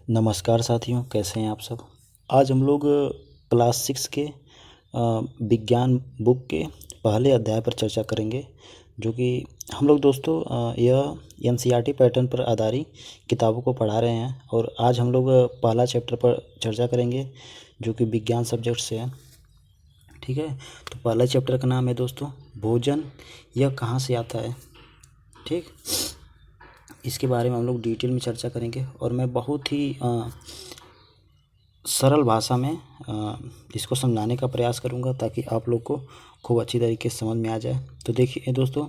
नमस्कार साथियों, कैसे हैं आप सब। आज हम लोग क्लास 6 के विज्ञान बुक के पहले अध्याय पर चर्चा करेंगे, जो कि हम लोग दोस्तों यह एनसीईआरटी पैटर्न पर आधारित किताबों को पढ़ा रहे हैं। और आज हम लोग पहला चैप्टर पर चर्चा करेंगे, जो कि विज्ञान सब्जेक्ट से है। ठीक है, तो पहला चैप्टर का नाम है दोस्तों भोजन, यह कहाँ से आता है। ठीक, इसके बारे में हम लोग डिटेल में चर्चा करेंगे और मैं बहुत ही सरल भाषा में इसको समझाने का प्रयास करूंगा, ताकि आप लोग को खूब अच्छी तरीके से समझ में आ जाए। तो देखिए दोस्तों,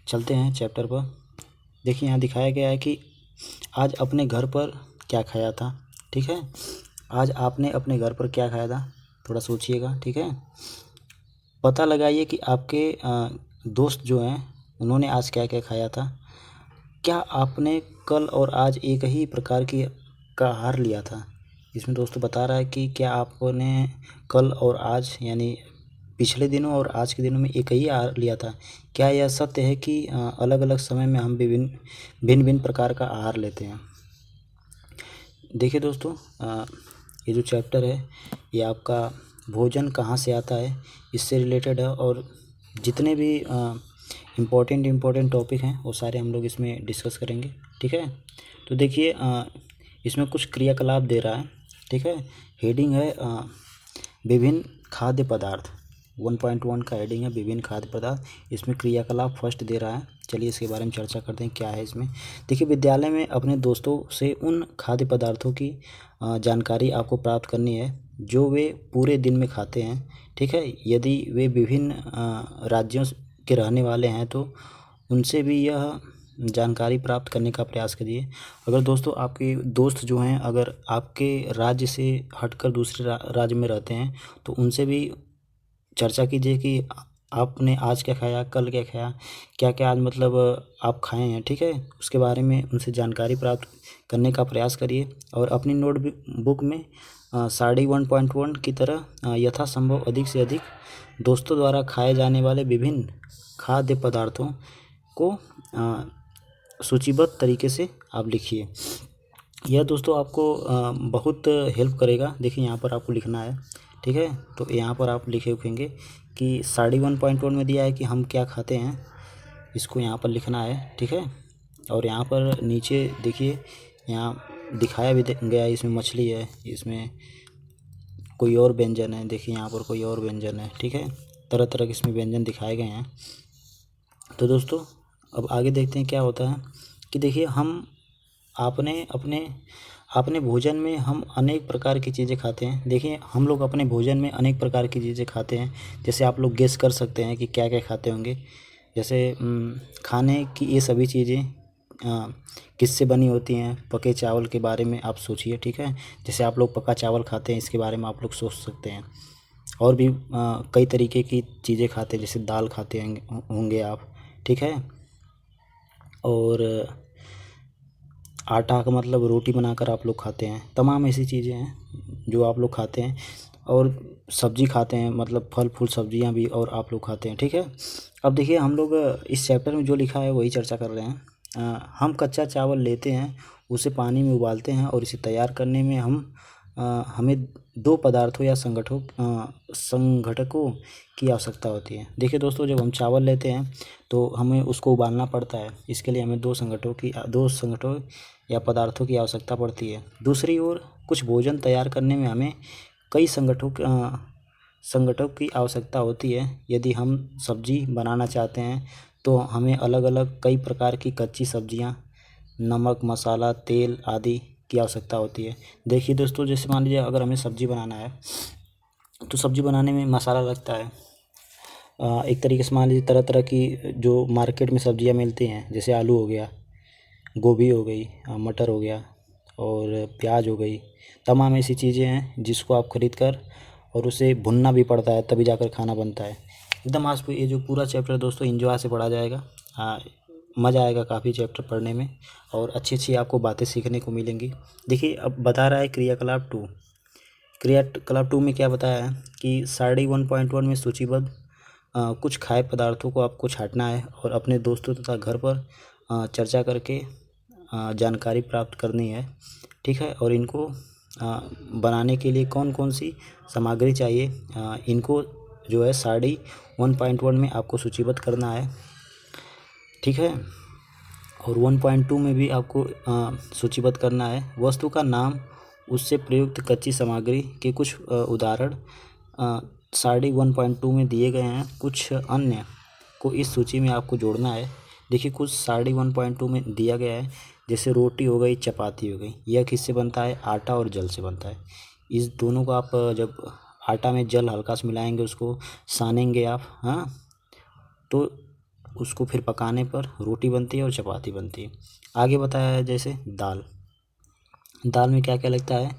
चलते हैं चैप्टर पर। देखिए यहाँ दिखाया गया है कि आज अपने घर पर क्या खाया था। ठीक है, आज आपने अपने घर पर क्या खाया था, थोड़ा सोचिएगा। ठीक है, पता लगाइए कि आपके दोस्त जो हैं उन्होंने आज क्या क्या खाया था। क्या आपने कल और आज एक ही प्रकार की का आहार लिया था। इसमें दोस्तों बता रहा है कि क्या आपने कल और आज यानी पिछले दिनों और आज के दिनों में एक ही आहार लिया था। क्या यह सत्य है कि अलग अलग समय में हम भिन्न भिन्न प्रकार का आहार लेते हैं। देखिए दोस्तों, ये जो चैप्टर है ये आपका भोजन कहाँ से आता है इससे रिलेटेड है, और जितने भी इम्पोर्टेंट टॉपिक हैं वो सारे हम लोग इसमें डिस्कस करेंगे। ठीक है, तो देखिए इसमें कुछ क्रियाकलाप दे रहा है। ठीक है, हेडिंग है विभिन्न खाद्य पदार्थ। 1.1 का हेडिंग है विभिन्न खाद्य पदार्थ। इसमें क्रियाकलाप फर्स्ट दे रहा है। चलिए इसके बारे में चर्चा करते हैं क्या है इसमें। देखिए, विद्यालय में अपने दोस्तों से उन खाद्य पदार्थों की जानकारी आपको प्राप्त करनी है जो वे पूरे दिन में खाते हैं। ठीक है, यदि वे विभिन्न राज्यों के रहने वाले हैं तो उनसे भी यह जानकारी प्राप्त करने का प्रयास करिए। अगर दोस्तों आपके दोस्त जो हैं अगर आपके राज्य से हटकर दूसरे राज्य में रहते हैं तो उनसे भी चर्चा कीजिए कि आपने आज क्या खाया, कल क्या खाया, क्या क्या आज मतलब आप खाए हैं। ठीक है, उसके बारे में उनसे जानकारी प्राप्त करने का प्रयास करिए। और अपनी नोट बुक में साड़ी 1.1 की तरह यथासंभव अधिक से अधिक दोस्तों द्वारा खाए जाने वाले विभिन्न खाद्य पदार्थों को सूचीबद्ध तरीके से आप लिखिए। यह दोस्तों आपको बहुत हेल्प करेगा। देखिए यहाँ पर आपको लिखना है। ठीक है, तो यहाँ पर आप लिखेंगे कि साड़ी 1.1 में दिया है कि हम क्या खाते हैं, इसको यहाँ पर लिखना है। ठीक है, और यहाँ पर नीचे देखिए यहाँ दिखाया भी गया है, इसमें मछली है, इसमें कोई और व्यंजन है। देखिए यहाँ पर कोई और व्यंजन है। ठीक है, तरह तरह के इसमें व्यंजन दिखाए गए हैं। तो दोस्तों अब आगे देखते हैं क्या होता है कि देखिए हम अपने भोजन में हम अनेक प्रकार की चीज़ें खाते हैं। देखिए हम लोग अपने भोजन में अनेक प्रकार की चीज़ें खाते हैं। जैसे आप लोग गेस कर सकते हैं कि क्या क्या खाते होंगे। जैसे खाने की ये सभी चीज़ें किससे बनी होती हैं। पके चावल के बारे में आप सोचिए। ठीक है, जैसे आप लोग पका चावल खाते हैं, इसके बारे में आप लोग सोच सकते हैं। और भी कई तरीके की चीज़ें खाते हैं, जैसे दाल खाते होंगे आप। ठीक है, और आटा का मतलब रोटी बनाकर आप लोग खाते हैं। तमाम ऐसी चीज़ें हैं जो आप लोग खाते हैं। और सब्जी खाते हैं, मतलब फल फूल सब्जियां भी और आप लोग खाते हैं। ठीक है, अब देखिए हम लोग इस चैप्टर में जो लिखा है वही चर्चा कर रहे हैं। हम कच्चा चावल लेते हैं, उसे पानी में उबालते हैं और इसे तैयार करने में हमें दो पदार्थों या संघटकों की आवश्यकता होती है। देखिए दोस्तों, जब हम चावल लेते हैं तो हमें उसको उबालना पड़ता है। इसके लिए हमें दो संगठनों या पदार्थों की आवश्यकता पड़ती है। दूसरी ओर कुछ भोजन तैयार करने में हमें कई संगठनों की आवश्यकता होती है। यदि हम सब्जी बनाना चाहते हैं तो हमें अलग अलग कई प्रकार की कच्ची सब्जियां, नमक, मसाला, तेल आदि की आवश्यकता होती है। देखिए दोस्तों, जैसे मान लीजिए अगर हमें सब्जी बनाना है तो सब्जी बनाने में मसाला लगता है। एक तरीके से मान लीजिए तरह तरह की जो मार्केट में सब्जियां मिलती हैं, जैसे आलू हो गया, गोभी हो गई, मटर हो गया और प्याज हो गई। तमाम ऐसी चीज़ें हैं जिसको आप खरीद कर और उसे भुनना भी पड़ता है, तभी जाकर खाना बनता है। एकदम आज ये जो पूरा चैप्टर दोस्तों एंजॉय से पढ़ा जाएगा। मज़ा आएगा काफ़ी चैप्टर पढ़ने में, और अच्छी अच्छी आपको बातें सीखने को मिलेंगी। देखिए अब बता रहा है क्रियाकलाप 2 में क्या बताया है कि साड़ी 1.1 में सूचीबद्ध कुछ खाद्य पदार्थों को आपको छांटना है और अपने दोस्तों तथा घर पर चर्चा करके जानकारी प्राप्त करनी है, ठीक है। और इनको बनाने के लिए कौन कौन सी सामग्री चाहिए, इनको जो है सारणी 1.1 में आपको सूचीबद्ध करना है, ठीक है। और 1.2 में भी आपको सूचीबद्ध करना है। वस्तु का नाम, उससे प्रयुक्त कच्ची सामग्री के कुछ उदाहरण सारणी 1.2 में दिए गए हैं। कुछ अन्य को इस सूची में आपको जोड़ना है। देखिए कुछ सारणी 1.2 में दिया गया है, जैसे रोटी हो गई, चपाती हो गई। यह किससे बनता है? आटा और जल से बनता है। इस दोनों को आप जब आटा में जल हल्का सा मिलाएंगे, उसको सानेंगे आप, हाँ, तो उसको फिर पकाने पर रोटी बनती है और चपाती बनती है। आगे बताया है जैसे दाल। दाल में क्या क्या लगता है?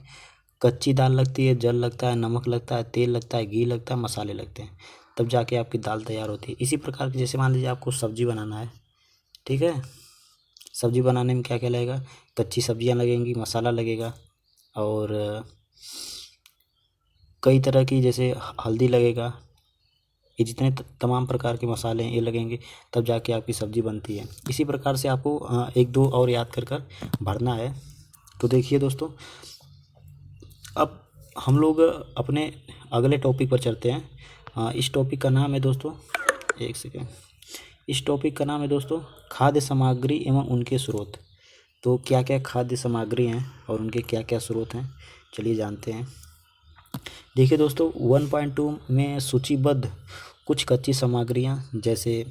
कच्ची दाल लगती है, जल लगता है, नमक लगता है, तेल लगता है, घी लगता है, मसाले लगते हैं, तब जाके आपकी दाल तैयार होती है। इसी प्रकार की, जैसे मान लीजिए आपको सब्जी बनाना है, ठीक है। सब्जी बनाने में क्या क्या लगेगा? कच्ची सब्जियां लगेंगी, मसाला लगेगा, और कई तरह की, जैसे हल्दी लगेगा। ये जितने तमाम प्रकार के मसाले हैं ये लगेंगे, तब जाके आपकी सब्ज़ी बनती है। इसी प्रकार से आपको एक दो और याद कर कर भरना है। तो देखिए दोस्तों, अब हम लोग अपने अगले टॉपिक पर चलते हैं। इस टॉपिक का नाम है दोस्तों, एक सेकेंड, इस टॉपिक का नाम है दोस्तों खाद्य सामग्री एवं उनके स्रोत। तो क्या क्या खाद्य सामग्री हैं और उनके क्या क्या स्रोत हैं, चलिए जानते हैं। देखिए दोस्तों, 1.2 में सूचीबद्ध कुछ कच्ची सामग्रियां, जैसे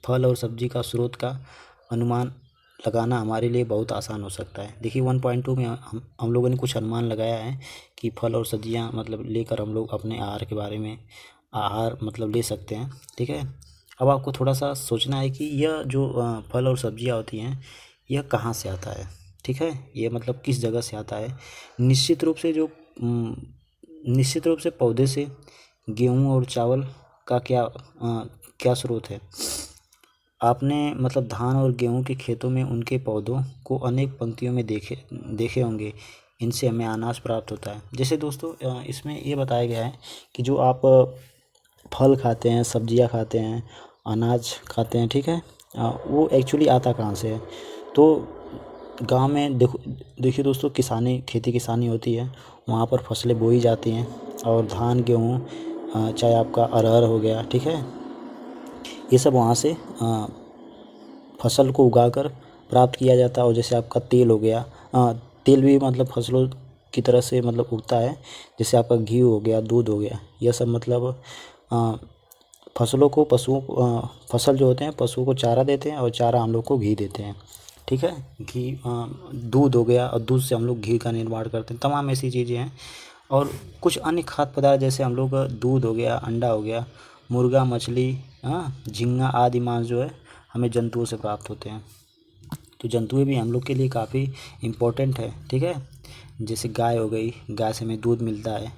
फल और सब्जी का स्रोत का अनुमान लगाना हमारे लिए बहुत आसान हो सकता है। देखिए 1.2 में हम लोगों ने कुछ अनुमान लगाया है कि फल और सब्जियां मतलब लेकर हम लोग अपने आहार के बारे में आहार मतलब ले सकते हैं, ठीक है। अब आपको थोड़ा सा सोचना है कि यह जो फल और सब्जियां होती हैं, यह कहाँ से आता है, ठीक है। ये मतलब किस जगह से आता है? निश्चित रूप से पौधे से। गेहूँ और चावल का क्या स्रोत है? आपने मतलब धान और गेहूं के खेतों में उनके पौधों को अनेक पंक्तियों में देखे होंगे। इनसे हमें अनाज प्राप्त होता है। जैसे दोस्तों इसमें ये बताया गया है कि जो आप फल खाते हैं, सब्जियां खाते हैं, अनाज खाते हैं, ठीक है, वो एक्चुअली आता कहाँ से है? तो गांव में देखिए दोस्तों, खेती किसानी होती है, वहाँ पर फसलें बोई जाती हैं, और धान गेहूँ चाहे आपका अरहर हो गया, ठीक है, ये सब वहाँ से फसल को उगाकर प्राप्त किया जाता है। और जैसे आपका तेल हो गया, तेल भी मतलब फसलों की तरह से मतलब उगता है। जैसे आपका घी हो गया, दूध हो गया, यह सब मतलब फसलों को फसल जो होते हैं पशुओं को चारा देते हैं, और चारा हम लोग को घी देते हैं, ठीक है। घी दूध हो गया, और दूध से हम लोग घी का निर्माण करते हैं। तमाम ऐसी चीज़ें हैं। और कुछ अन्य खाद्य पदार्थ, जैसे हम लोग दूध हो गया, अंडा हो गया, मुर्गा, मछली, झींगा आदि मांस जो है हमें जंतुओं से प्राप्त होते हैं। तो जंतुएं भी हम लोग के लिए काफ़ी इम्पोर्टेंट है, ठीक है। जैसे गाय हो गई, गाय से हमें दूध मिलता है।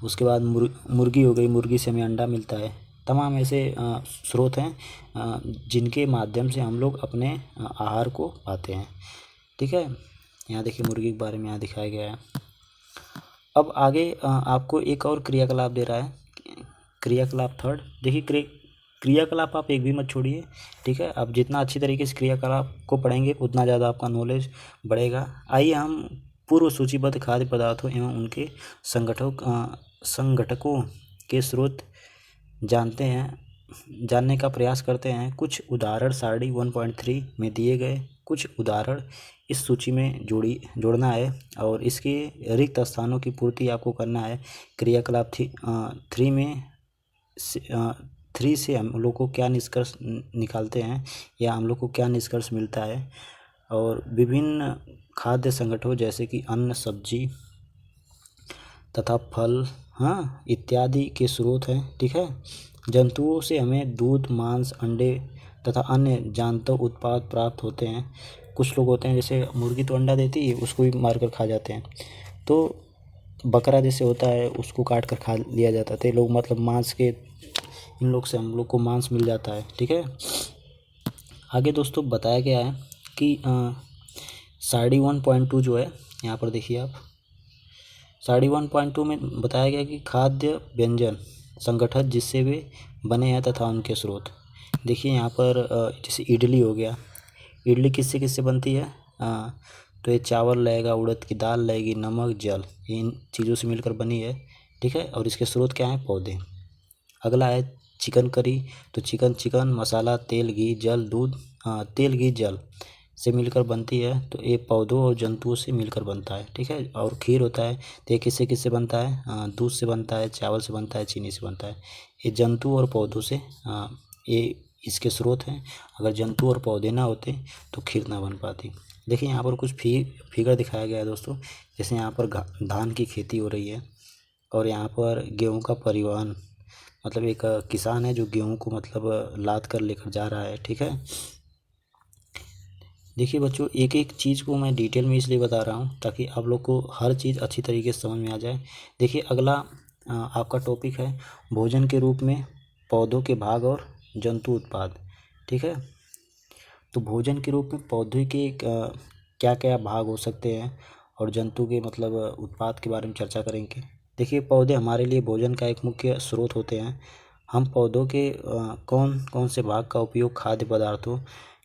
उसके बाद मुर्गी हो गई, मुर्गी से हमें अंडा मिलता है। तमाम ऐसे स्रोत हैं जिनके माध्यम से हम लोग अपने आहार को पाते हैं, ठीक है। यहाँ देखिए मुर्गी के बारे में यहाँ दिखाया गया है। अब आगे आपको एक और क्रियाकलाप दे रहा है, क्रियाकलाप थर्ड। देखिए क्रियाकलाप आप एक भी मत छोड़िए, ठीक है। आप जितना अच्छी तरीके से क्रियाकलाप को पढ़ेंगे उतना ज़्यादा आपका नॉलेज बढ़ेगा। आइए हम पूर्व सूचीबद्ध खाद्य पदार्थों एवं उनके संगठकों के स्रोत जानने का प्रयास करते हैं। कुछ उदाहरण सारणी 1.3 में दिए गए कुछ उदाहरण इस सूची में जोड़ना है, और इसके रिक्त स्थानों की पूर्ति आपको करना है। क्रियाकलाप 3 से हम लोग को क्या निष्कर्ष निकालते हैं, या हम लोग को क्या निष्कर्ष मिलता है। और विभिन्न खाद्य संगठनों जैसे कि अन्न, सब्जी तथा फल, इत्यादि के स्रोत हैं, ठीक है। जंतुओं से हमें दूध, मांस, अंडे तथा अन्य जांतव उत्पाद प्राप्त होते हैं। कुछ लोग होते हैं, जैसे मुर्गी तो अंडा देती है, उसको भी मारकर खा जाते हैं। तो बकरा जैसे होता है, उसको काट कर खा लिया जाता है। तो लोग मतलब मांस के, इन लोग से हम लोग को मांस मिल जाता है, ठीक है। आगे दोस्तों बताया गया है कि सारणी 1.2 जो है, यहाँ पर देखिए आप, सारणी 1.2 में बताया गया कि खाद्य व्यंजन संगठन जिससे वे बने हैं तथा उनके स्रोत। देखिए यहाँ पर जैसे इडली हो गया, इडली किससे बनती है? तो ये चावल लगेगा, उड़द की दाल लगेगी, नमक, जल, इन चीज़ों से मिलकर बनी है, ठीक है। और इसके स्रोत क्या हैं? पौधे। अगला है चिकन करी, तो चिकन मसाला, तेल, घी, जल, दूध, तेल, घी, जल से मिलकर बनती है, तो ये पौधों और जंतुओं से मिलकर बनता है, ठीक है। और खीर होता है, तो ये किससे बनता है? दूध से बनता है, चावल से बनता है, चीनी से बनता है। ये जंतु और पौधों से ये इसके स्रोत हैं। अगर जंतु और पौधे ना होते तो खीर ना बन पाती। देखिए यहाँ पर कुछ फिगर दिखाया गया है दोस्तों। जैसे यहाँ पर धान की खेती हो रही है और यहाँ पर गेहूँ का परिवहन, मतलब एक किसान है जो गेहूँ को मतलब लाद कर लेकर जा रहा है, ठीक है। देखिए बच्चों, एक एक चीज़ को मैं डिटेल में इसलिए बता रहा हूँ ताकि आप लोग को हर चीज़ अच्छी तरीके से समझ में आ जाए। देखिए अगला आपका टॉपिक है भोजन के रूप में पौधों के भाग और जंतु उत्पाद, ठीक है। तो भोजन के रूप में पौधे के क्या क्या भाग हो सकते हैं और जंतु के मतलब उत्पाद के बारे में चर्चा करेंगे। देखिए पौधे हमारे लिए भोजन का एक मुख्य स्रोत होते हैं। हम पौधों के कौन कौन से भाग का उपयोग खाद्य पदार्थों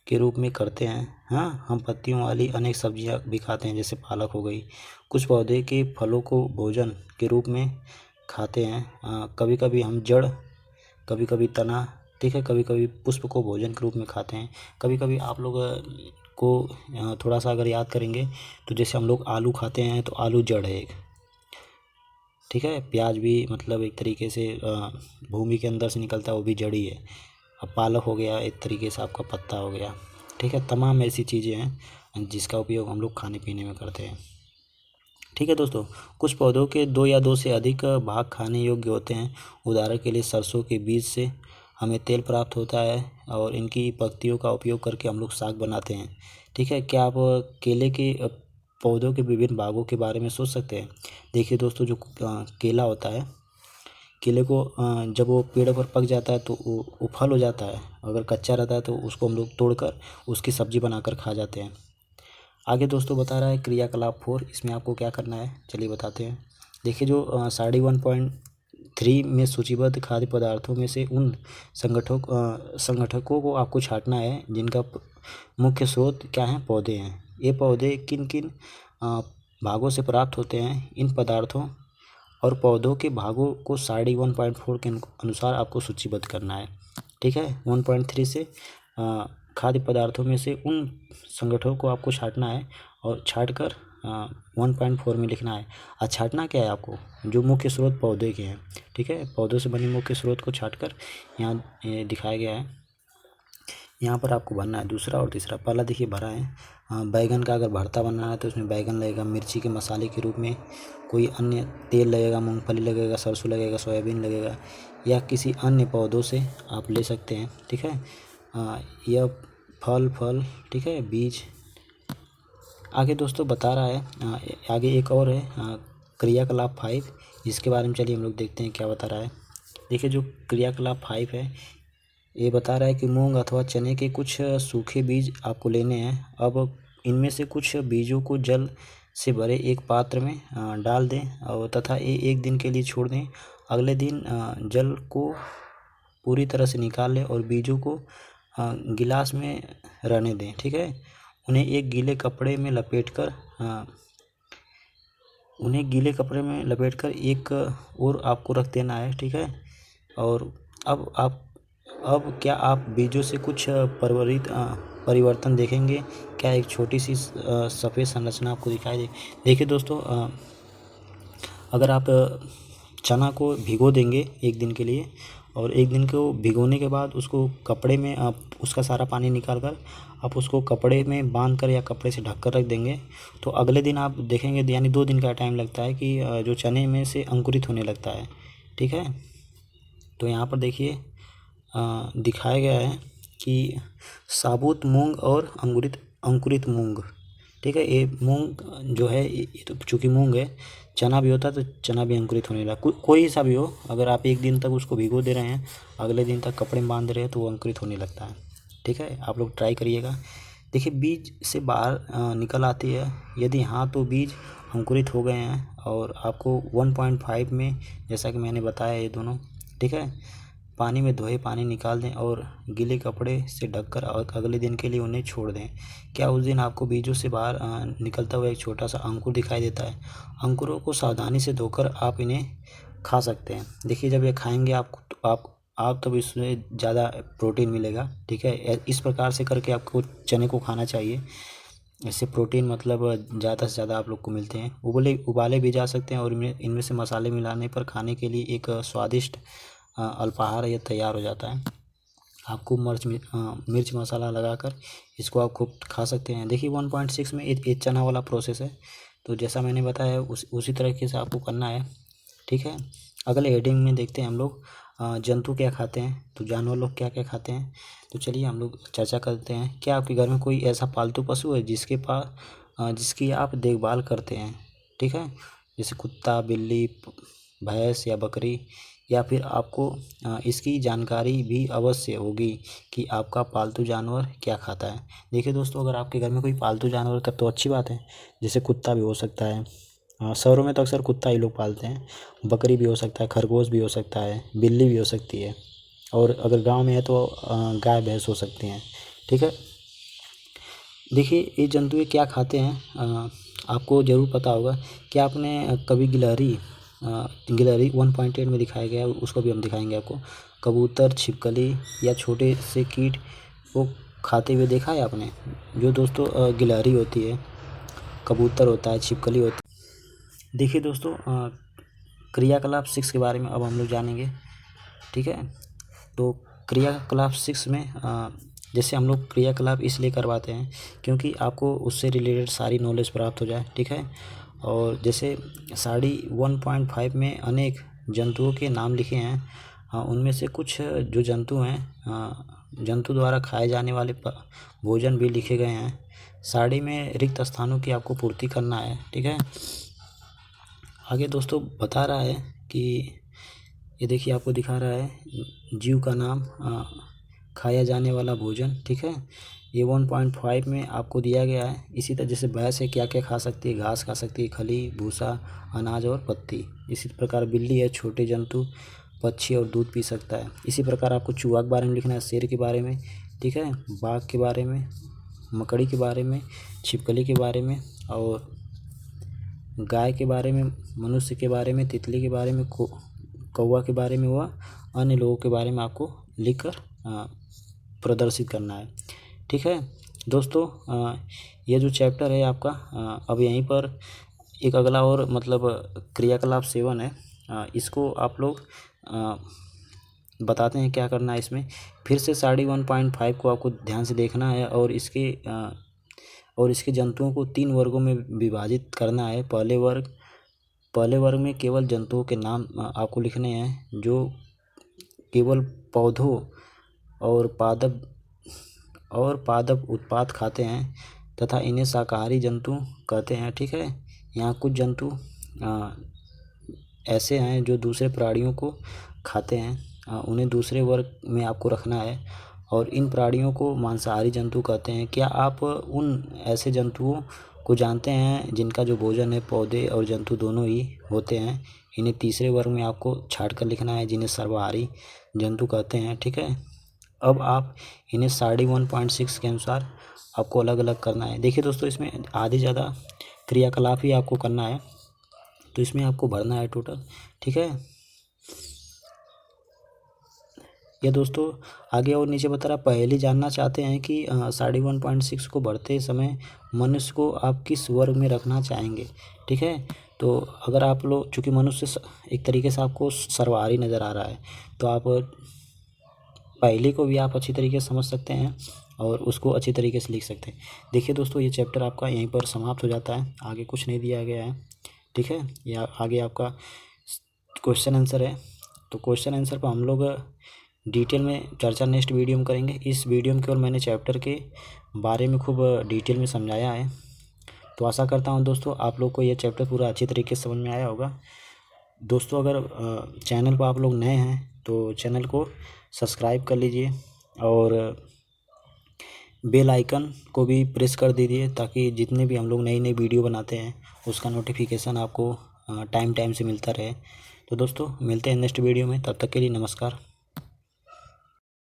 के रूप में करते हैं। हाँ, हम पत्तियों वाली अनेक सब्जियां भी खाते हैं, जैसे पालक हो गई। कुछ पौधे के फलों को भोजन के रूप में खाते हैं। कभी कभी हम जड़, कभी कभी तना, ठीक है, कभी कभी पुष्प को भोजन के रूप में खाते हैं। कभी कभी आप लोग को थोड़ा सा अगर याद करेंगे तो जैसे हम लोग आलू खाते हैं तो आलू जड़ है एक, ठीक है। प्याज भी मतलब एक तरीके से भूमि के अंदर से निकलता है, वो भी जड़ ही है। अब पालक हो गया एक तरीके से आपका पत्ता हो गया, ठीक है। तमाम ऐसी चीज़ें हैं जिसका उपयोग हम लोग खाने पीने में करते हैं, ठीक है दोस्तों। कुछ पौधों के 2 या 2 से अधिक भाग खाने योग्य होते हैं। उदाहरण के लिए सरसों के बीज से हमें तेल प्राप्त होता है और इनकी पत्तियों का उपयोग करके हम लोग साग बनाते हैं, ठीक है। क्या आप केले के पौधों के विभिन्न भागों के बारे में सोच सकते हैं? देखिए दोस्तों, जो केला होता है, केले को जब वो पेड़ पर पक जाता है तो वो फल हो जाता है। अगर कच्चा रहता है तो उसको हम लोग तोड़कर उसकी सब्जी बनाकर खा जाते हैं। आगे दोस्तों बता रहा है क्रियाकलाप 4, इसमें आपको क्या करना है चलिए बताते हैं। देखिए जो साड़ी 1.3 में सूचीबद्ध खाद्य पदार्थों में से उन संगठकों को आपको छांटना है जिनका मुख्य स्रोत क्या है? पौधे हैं। ये पौधे किन किन भागों से प्राप्त होते हैं? इन पदार्थों और पौधों के भागों को साड़ी 1.4 के अनुसार आपको सूचीबद्ध करना है, ठीक है। 1.3 से खाद्य पदार्थों में से उन संगठनों को आपको छांटना है और छांटकर 1.4 में लिखना है। आज छांटना क्या है आपको? जो मुख्य स्रोत पौधे के हैं, ठीक है। पौधों से बने मुख्य स्रोत को छांटकर यहाँ दिखाया गया है। यहाँ पर आपको भरना है दूसरा और तीसरा। पहला देखिए भरा है बैगन का अगर भरता बनाना है तो उसमें बैगन लगेगा, मिर्ची के मसाले के रूप में कोई अन्य तेल लगेगा, मूंगफली लगेगा, सरसों लगेगा, सोयाबीन लगेगा, या किसी अन्य पौधों से आप ले सकते हैं, ठीक है। यह फल, ठीक है, बीज। आगे दोस्तों बता रहा है आगे एक और है क्रियाकलाप 5, जिसके बारे में चलिए हम लोग देखते हैं क्या बता रहा है। देखिए जो क्रियाकलाप 5 है ये बता रहा है कि मूंग अथवा चने के कुछ सूखे बीज आपको लेने हैं। अब इनमें से कुछ बीजों को जल से भरे एक पात्र में डाल दें और तथा एक दिन के लिए छोड़ दें। अगले दिन जल को पूरी तरह से निकाल लें और बीजों को गिलास में रहने दें, ठीक है। उन्हें एक गीले कपड़े में लपेटकर एक और आपको रख देना है, ठीक है। और अब क्या आप बीजों से कुछ परिवर्तन देखेंगे? क्या एक छोटी सी सफ़ेद संरचना आपको दिखाई दे? देखिए दोस्तों, अगर आप चना को भिगो देंगे एक दिन के लिए और एक दिन को भिगोने के बाद उसको कपड़े में आप उसका सारा पानी निकाल कर आप उसको कपड़े में बांध कर या कपड़े से ढक कर रख देंगे, तो अगले दिन आप देखेंगे, यानी 2 दिन का टाइम लगता है कि जो चने में से अंकुरित होने लगता है, ठीक है। तो यहाँ पर देखिए दिखाया गया है कि साबुत मूंग और अंकुरित मूंग, ठीक है। ये मूंग जो है ये तो चूँकि मूंग है, चना भी होता है तो चना भी अंकुरित होने लगा। कोई सा भी हो, अगर आप एक दिन तक उसको भिगो दे रहे हैं, अगले दिन तक कपड़े में बांध रहे हैं तो वो अंकुरित होने लगता है, ठीक है। आप लोग ट्राई करिएगा। देखिए बीज से बाहर निकल आती है, यदि हाँ तो बीज अंकुरित हो गए हैं और आपको 1.5 में, जैसा कि मैंने बताया ये दोनों, ठीक है। पानी में धोए पानी निकाल दें और गीले कपड़े से ढककर अगले दिन के लिए उन्हें छोड़ दें। क्या उस दिन आपको बीजों से बाहर निकलता हुआ एक छोटा सा अंकुर दिखाई देता है? अंकुरों को सावधानी से धोकर आप इन्हें खा सकते हैं। देखिए, जब ये खाएंगे आप तब इसमें ज़्यादा प्रोटीन मिलेगा। ठीक है, इस प्रकार से करके आपको चने को खाना चाहिए। इससे प्रोटीन मतलब ज़्यादा से ज़्यादा आप लोग को मिलते हैं। उबाले भी जा सकते हैं और इनमें से मसाले मिलाने पर खाने के लिए एक स्वादिष्ट अल्पाहार यह तैयार हो जाता है। आपको मिर्च मसाला लगाकर इसको आप खूब खा सकते हैं। देखिए 1.6 में एक चना वाला प्रोसेस है, तो जैसा मैंने बताया उसी तरीके से आपको करना है। ठीक है, अगले हेडिंग में देखते हैं हम लोग जंतु क्या खाते हैं, तो जानवर लोग क्या क्या खाते हैं। तो चलिए हम लोग चर्चा करते हैं। क्या आपके घर में कोई ऐसा पालतू पशु है जिसकी आप देखभाल करते हैं? ठीक है, जैसे कुत्ता, बिल्ली, भैंस या बकरी, या फिर आपको इसकी जानकारी भी अवश्य होगी कि आपका पालतू जानवर क्या खाता है। देखिए दोस्तों, अगर आपके घर में कोई पालतू जानवर तब तो अच्छी बात है। जैसे कुत्ता भी हो सकता है, शहरों में तो अक्सर कुत्ता ही लोग पालते हैं। बकरी भी हो सकता है, खरगोश भी हो सकता है, बिल्ली भी हो सकती है, और अगर गांव में है तो गाय भैंस हो सकती हैं। ठीक है, देखिए ये जंतु ये क्या खाते हैं आपको ज़रूर पता होगा। क्या आपने कभी गिलहरी 1.8 में दिखाया गया है, उसको भी हम दिखाएंगे आपको। कबूतर, छिपकली या छोटे से कीट को खाते हुए देखा है आपने? जो दोस्तों गिलहरी होती है, कबूतर होता है, छिपकली होती है। देखिए दोस्तों, क्रियाकलाप 6 के बारे में अब हम लोग जानेंगे। ठीक है, तो क्रियाकलाप 6 में जैसे हम लोग क्रियाकलाप इसलिए करवाते हैं क्योंकि आपको उससे रिलेटेड सारी नॉलेज प्राप्त हो जाए। ठीक है, और जैसे साड़ी 1.5 में अनेक जंतुओं के नाम लिखे हैं। उनमें से कुछ जो जंतु हैं, जंतु द्वारा खाए जाने वाले भोजन भी लिखे गए हैं। साड़ी में रिक्त स्थानों की आपको पूर्ति करना है। ठीक है, आगे दोस्तों बता रहा है कि ये देखिए आपको दिखा रहा है जीव का नाम, खाया जाने वाला भोजन। ठीक है, ये 1.5 में आपको दिया गया है। इसी तरह जैसे भैंस है, क्या क्या खा सकती है? घास खा सकती है, खली, भूसा, अनाज और पत्ती। इसी प्रकार बिल्ली है, छोटे जंतु, पक्षी और दूध पी सकता है। इसी प्रकार आपको चूहा के बारे में लिखना है, शेर के बारे में, ठीक है, बाघ के बारे में, मकड़ी के बारे में, छिपकली के बारे में, और गाय के बारे में, मनुष्य के बारे में, तितली के बारे में, कौवा के बारे में, व अन्य लोगों के बारे में आपको लिखकर प्रदर्शित करना है। ठीक है दोस्तों, ये जो चैप्टर है आपका अब यहीं पर एक अगला और मतलब क्रियाकलाप 7 है। इसको आप लोग बताते हैं क्या करना है इसमें। फिर से साड़ी 1.5 को आपको ध्यान से देखना है और इसके जंतुओं को 3 वर्गों में विभाजित करना है। पहले वर्ग में केवल जंतुओं के नाम आपको लिखने हैं जो केवल पौधों और पादप उत्पाद खाते हैं तथा इन्हें शाकाहारी जंतु कहते हैं। ठीक है, यहाँ कुछ जंतु ऐसे हैं जो दूसरे प्राणियों को खाते हैं, उन्हें दूसरे वर्ग में आपको रखना है, और इन प्राणियों को मांसाहारी जंतु कहते हैं। क्या आप उन ऐसे जंतुओं को जानते हैं जिनका जो भोजन है पौधे और जंतु दोनों ही होते हैं? इन्हें तीसरे वर्ग में आपको छाट कर लिखना है, जिन्हें सर्वाहारी जंतु कहते हैं। ठीक है, अब आप इन्हें साड़ी 1.6 के अनुसार आपको अलग अलग करना है। देखिए दोस्तों, इसमें आधे ज़्यादा क्रियाकलाप ही आपको करना है, तो इसमें आपको भरना है टोटल। ठीक है, ये दोस्तों आगे और नीचे बता रहा, पहले जानना चाहते हैं कि साड़ी 1.6 को भरते समय मनुष्य को आप किस वर्ग में रखना चाहेंगे। ठीक है, तो अगर आप लोग, चूँकि मनुष्य एक तरीके से आपको सर्वाहारी नज़र आ रहा है, तो आप पहले को भी आप अच्छी तरीके से समझ सकते हैं और उसको अच्छी तरीके से लिख सकते हैं। देखिए दोस्तों, ये चैप्टर आपका यहीं पर समाप्त हो जाता है, आगे कुछ नहीं दिया गया है। ठीक है, या आगे आपका क्वेश्चन आंसर है, तो क्वेश्चन आंसर पर हम लोग डिटेल में चर्चा नेक्स्ट वीडियो में करेंगे। इस वीडियो में केवल मैंने चैप्टर के बारे में खूब डिटेल में समझाया है, तो आशा करता हूँ दोस्तों आप लोग को ये चैप्टर पूरा अच्छी तरीके से समझ में आया होगा। दोस्तों अगर चैनल पर आप लोग नए हैं तो चैनल को सब्सक्राइब कर लीजिए और बेल आइकन को भी प्रेस कर दीजिए, ताकि जितने भी हम लोग नई नई वीडियो बनाते हैं उसका नोटिफिकेशन आपको टाइम से मिलता रहे। तो दोस्तों मिलते हैं नेक्स्ट वीडियो में, तब तक के लिए नमस्कार।